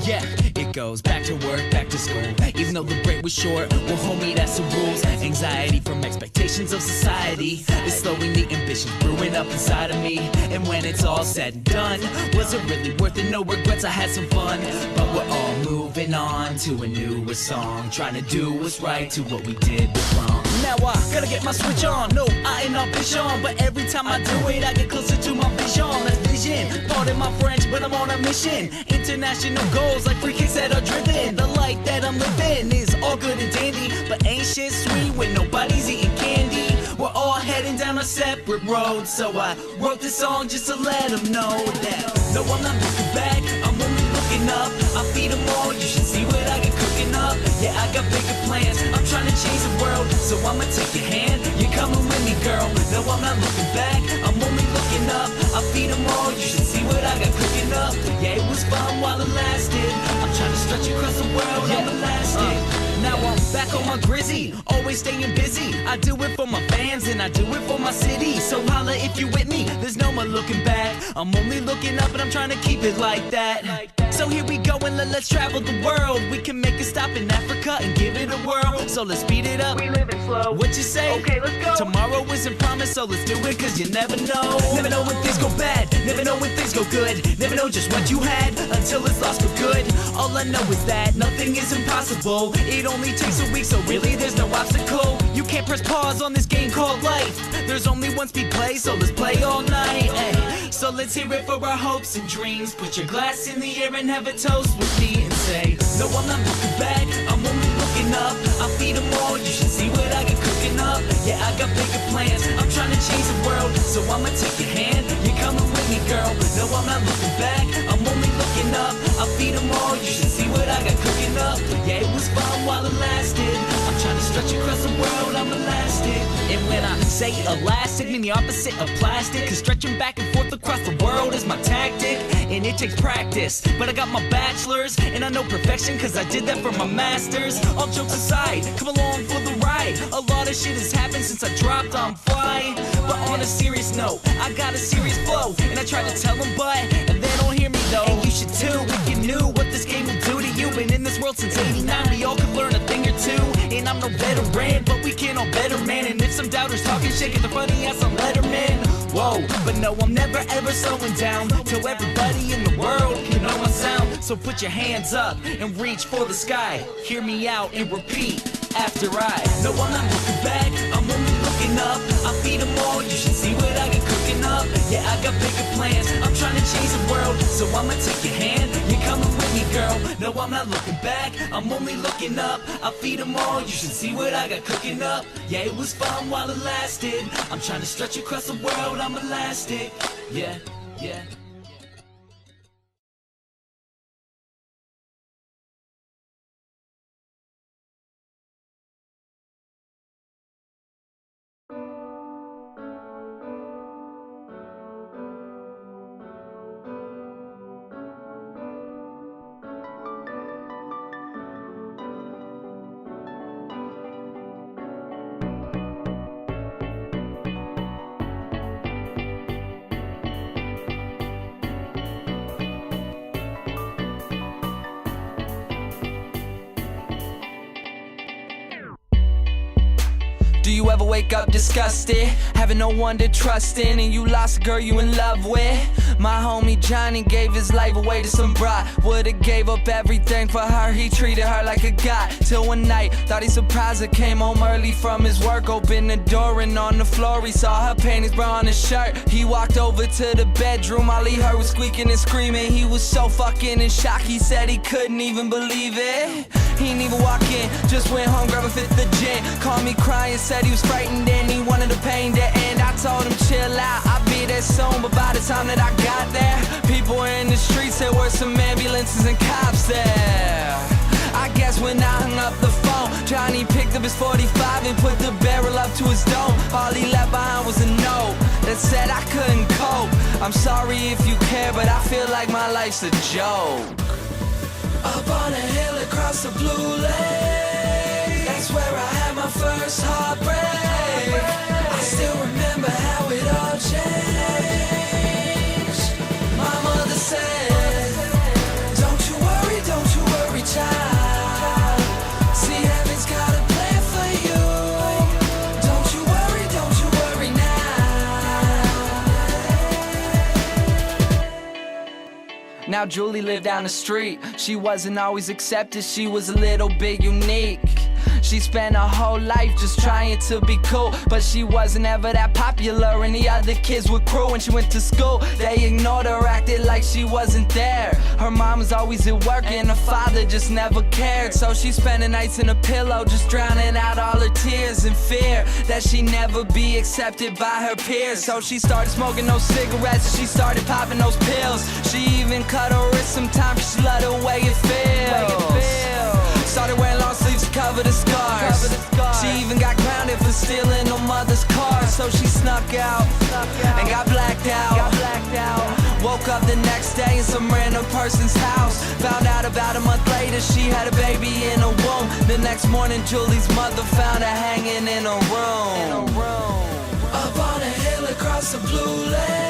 Yeah, it goes back to work, back to school. Even though the break was short, well homie, that's the rules. Anxiety from expectations of society is slowing the ambitions brewing up inside of me. And when it's all said and done, was it really worth it? No regrets, I had some fun. But we're all moving on to a newer song, trying to do what's right to what we did was wrong. Now I gotta get my switch on. No, I ain't on vision, but every time I do it, I get closer to my vision. That's vision, pardon my French, but I'm on a mission. International goals like free kicks that are driven. The life that I'm living is all good and dandy, but ain't shit sweet when nobody's eating candy. We're all heading down a separate road, so I wrote this song just to let them know that no, I'm not looking back, I'm only looking up. I feed them all, you should see what I got cooking up. Yeah, I got bigger plans, I'm trying to change the world, so I'ma take your hand, you're coming with me, girl. No, I'm not looking back, I'm only looking up. I feed them all, you should see what I got cooking up. Yeah, it was fun while it lasted, I'm trying to stretch across the world, I'm elastic. Now I'm back on my grizzy, always staying busy. I do it for my fans and I do it for my city. So holla if you with me, there's no more looking back. I'm only looking up and I'm trying to keep it like that. So here we go and let's travel the world. We can make a stop in Africa and give it a whirl. So let's speed it up, we live it slow. What you say? Okay, let's go. Tomorrow isn't promised, so let's do it, cause you never know. Never know when things go bad, never know when things go good. Never know just what you had until it's lost for good. All I know is that nothing is impossible. It only takes a week, so really there's no obstacle. You can't press pause on this game called life. There's only one speed play, so let's play all night. Ay. So let's hear it for our hopes and dreams. Put your glass in the air and have a toast with me and say, no, I'm not looking back, I'm only looking up. I feed them all, you should see what I got cooking up. Yeah, I got bigger plans, I'm trying to change the world, so I'ma take your hand, you're coming with me, girl. No, I'm not looking back, I'm only looking up. I feed them all, you should see what I got cooking up. Yeah, it was fun while it lasted, I'm trying to stretch across the world, I'm elastic. And when I say elastic, mean the opposite of plastic, cause stretching back and forth across the world is my tactic. And it takes practice, but I got my bachelor's, and I know perfection cause I did that for my master's. All jokes aside, come along for the ride. A lot of shit has happened since I dropped on fly. But on a serious note, I got a serious flow, and I tried to tell them but they don't hear me though. And you should too, if you knew what this game will do to you. Been in this world since '89, we all could learn a thing or two. And I'm no veteran, but we can all better, man. And if some doubters talking shit, get the funny ass on Letterman. Whoa, but no, I'm never ever slowing down till everybody in the world can know my sound. So put your hands up and reach for the sky. Hear me out and repeat after I. No, I'm not looking back, I'm only looking up. I feed them all, you should see what I got cooking up. Yeah, I got bigger plans, I'm trying to change the world, so I'ma take your hand, you're coming with me, girl. No, I'm not looking back, I'm only looking up. I feed them all, you should see what I got cooking up. Yeah, it was fun while it lasted, I'm trying to stretch across the world, I'm elastic. Yeah, yeah. Do you ever wake up disgusted, having no one to trust in, and you lost a girl you in love with? My homie Johnny gave his life away to some bride. Would've gave up everything for her, he treated her like a god. Till one night, thought he surprised her, came home early from his work. Opened the door and on the floor he saw her panties, bra on his shirt. He walked over to the bedroom, all he heard was squeaking and screaming. He was so fucking in shock, he said he couldn't even believe it. He didn't even walk in, just went home, grabbed a fifth of gin. Called me crying, said he was frightened and he wanted the pain to end. I told him chill out, I'll be there soon. But by the time that I got there, people were in the streets, there were some ambulances and cops there. I guess when I hung up the phone, Johnny picked up his 45 and put the barrel up to his dome. All he left behind was a note that said I couldn't cope. I'm sorry if you care, but I feel like my life's a joke. Up on a hill across the blue lake, that's where I had my first heartbreak. I still remember how it all changed. My mother said, don't you worry, don't Now Julie lived down the street. She wasn't always accepted, she was a little bit unique. She spent her whole life just trying to be cool, but she wasn't ever that popular and the other kids were cruel. When she went to school, they ignored her, acted like she wasn't there. Her mom was always at work and her father just never cared. So she spent the nights in a pillow, just drowning out all her tears in fear that she'd never be accepted by her peers. So she started smoking those cigarettes and she started popping those pills. She even cut her wrist sometimes, she loved the way it feels. Started wearing long sleeves to cover the scars. She even got grounded for stealing her mother's car. So she snuck out and got blacked out. Woke up the next day in some random person's house. Found out about a month later she had a baby in her womb. The next morning Julie's mother found her hanging in her room. Up on a hill across the blue lake,